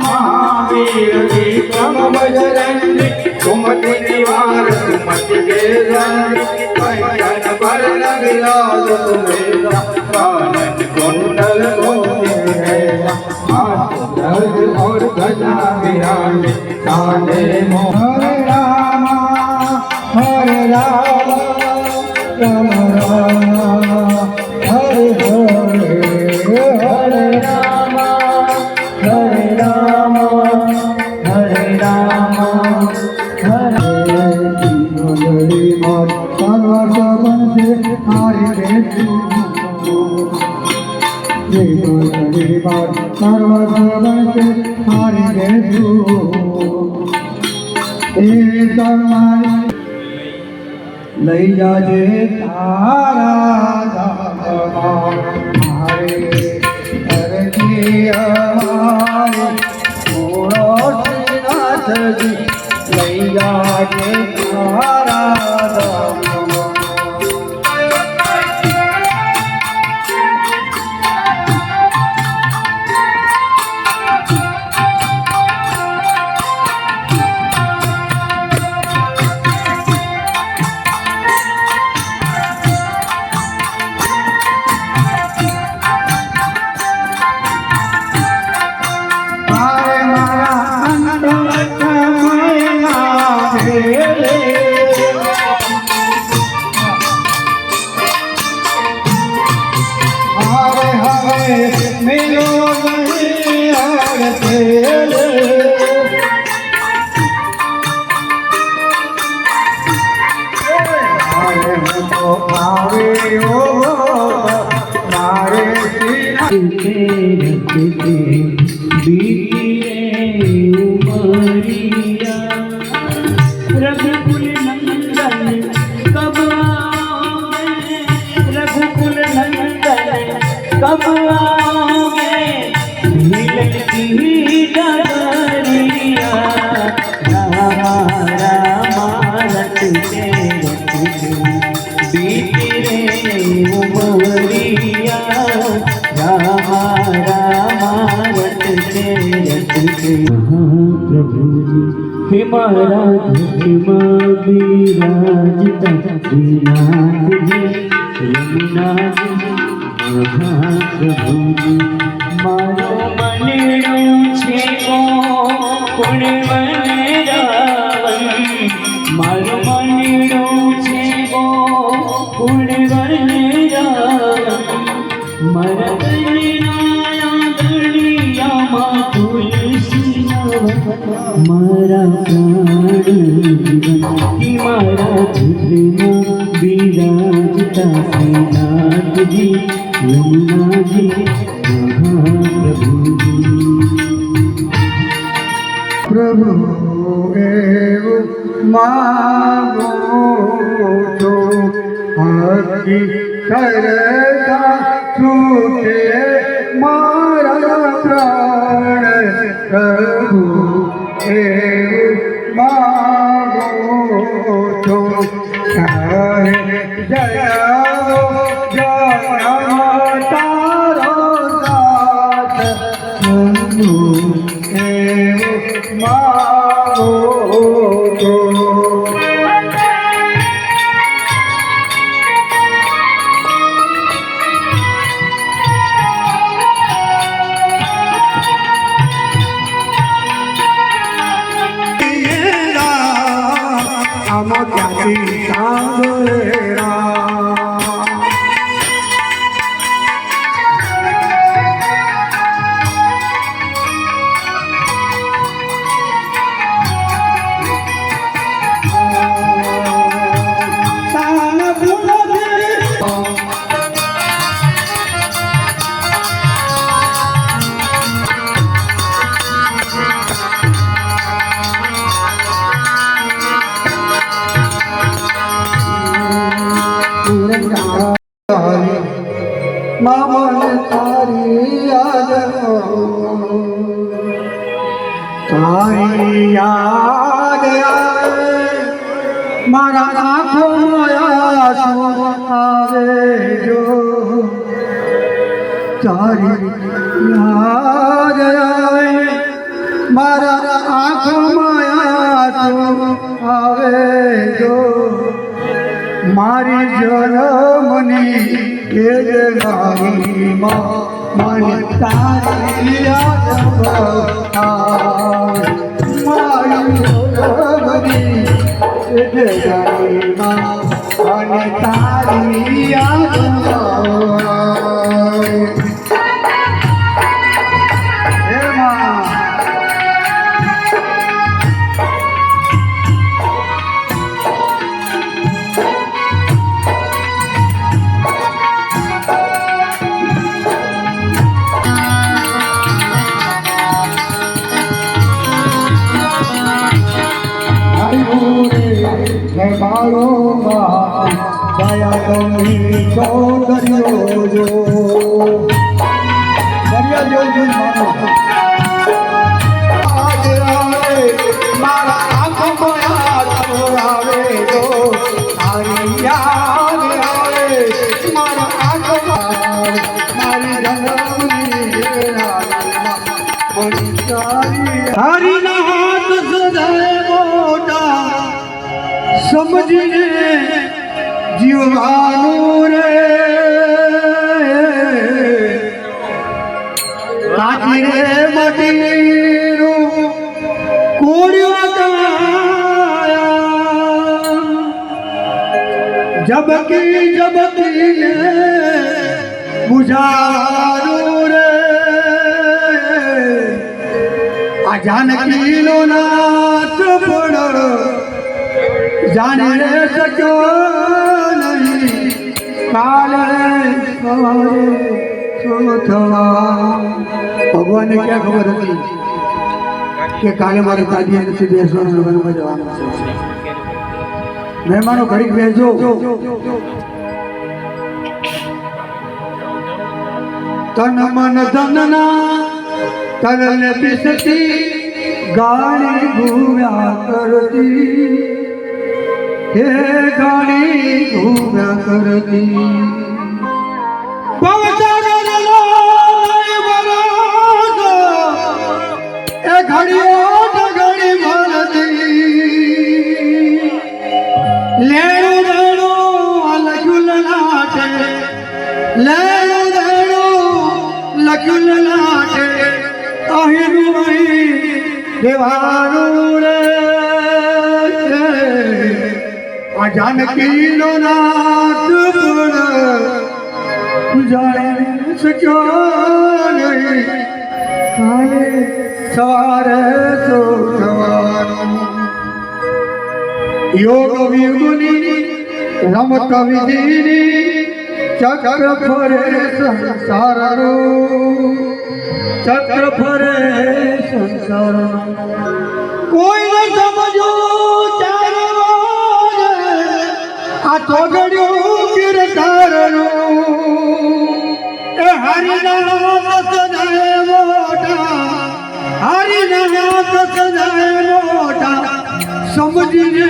महावीर विक्रम बजरंगी सुमति निवार सुमति के रंगी कंचन वरण विराज सुबेदा कानन कुंडल गोविंदा हाथ और गजा विराजे काले मोहन रामा हरे राम राम राम हरे हरे हरे राम हरे राम हरे राम हरे सर्वसवन से हरे सर्वसवन से हरे लई जाजे तारा हरे हरे हमारे पूरो श्रीनाथ जी लई जाजे तारा रघुकुल नंदन कब आओगे, रघुकुल नंदन कब आओगे, मिलती डगरिया रामा रामा रटते रटते बीती रे उमरिया रामा रामा रटते रटते महाप्रभु हे महाराज विराजता श्रीनाथ जी यमुना जी महाप्रभु जी मारो मनेड़ो छे को पुण्यवन रावण मारो मनेड़ो छे को पुण्यवन रावण मरदनिया दड़िया मा तुलसी मारा प्राण जीवन मारा झुलना विराजता श्रीनाथ जी यमुना जी महाप्रभु जी प्रभु एव मागो तो हरि करता छूटे मारा प्राण प्रभु एव मागो तो हरि जयाओ तारो दात प्रभु एव मागो तो તારી યાદ આવે મારા આંખોમાં આંસુ આવે જો તારી યાદ આવે મારા આંખોમાં આંસુ આવે જો મારી જન્મની એ જગાવીમાં મને તારી યાદ આવે મારી જન્મની એ જગાવીમાં મને તારી યાદ આવે હે માં મારો દયા ગમી દરિયો જો દરિયા જો મારો મારા આંખોમાં આવે જો તારી યાદ આવે મારા આંખોમાં મારી હરીના હાથ સદાય મોટા સમજીને જીવવાનું રે કાચી રે મટીનું કોડિયા જબકી જબકીને બુઝારું રે આ જાનકીનો નાથ પડ જાને રે શક્યો નહીં કાલે સવારે થવા ભગવાનને ક્યાં ખબર હતી કે કાલે મારે દાદીએ નથી બેસવાનું લગ્નમાં જવાનું છે મહેમાનો ઘડીક બેસજો તન મન ધનના તરને પીસતી ગાળી ઘૂમ્યા કરતી હે ગાડી ઘૂમ્યા કરતી એ ઘડીઓ ઘડી મળતી લેણું દેણું લખ્યું લાટે લેણું દેણું લખ્યું લાટે અહીંનું અહીં દેવાનું રે આ જાનકીનો નાથ પણ જાણી શક્યો નહીં કાલે સવારે તો થવાનું યોગ વિગુની રમત વિધિની ચક્ર ફરે સંસારનું ચક્ર ફરે સંસારનું કોઈ ન સમજો આ તોગડ્યું કીર્તનનું એ હરિના સદાય મોટા હરિના સદાય મોટા સમજીને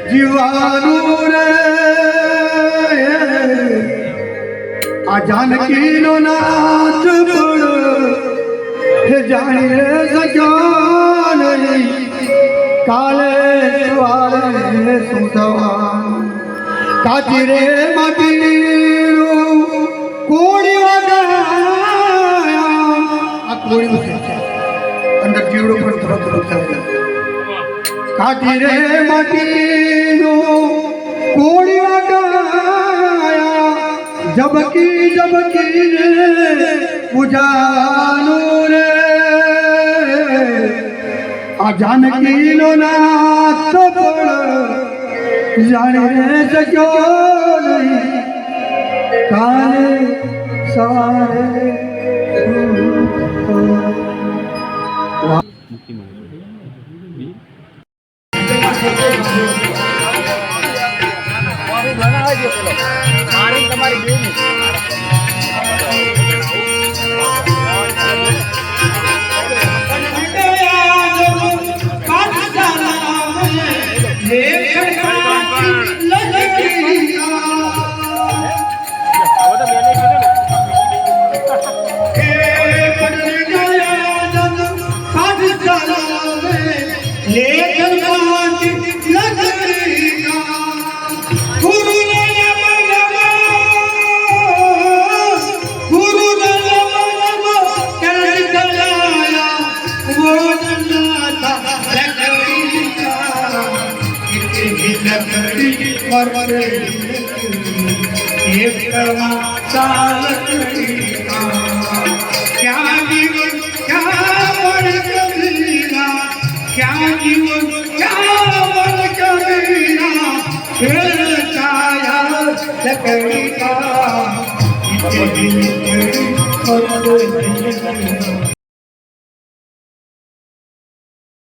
જીવાનું રે આ જાનકીનો નાથ પણ જાણી રે શક્યો નહીં કાલે સવારે શું થવાનું કાચી રે માટીનું કોળી વગાયા આ કોળીનું છે અંદર જીવડો પણ થોડો થોડો થાય કાચી રે માટીનું કોળી વગાયા જબકી જબકીને પૂજાનું રે આ જાનકીનો નાથ પણ જાણી શક્યો નહીં કાલે સવારે તમારી એકલા ચાલતી क्या जीवन क्या मन कबीरा क्या जीवन क्या मन कबीरा खेल छाया लकड़ी का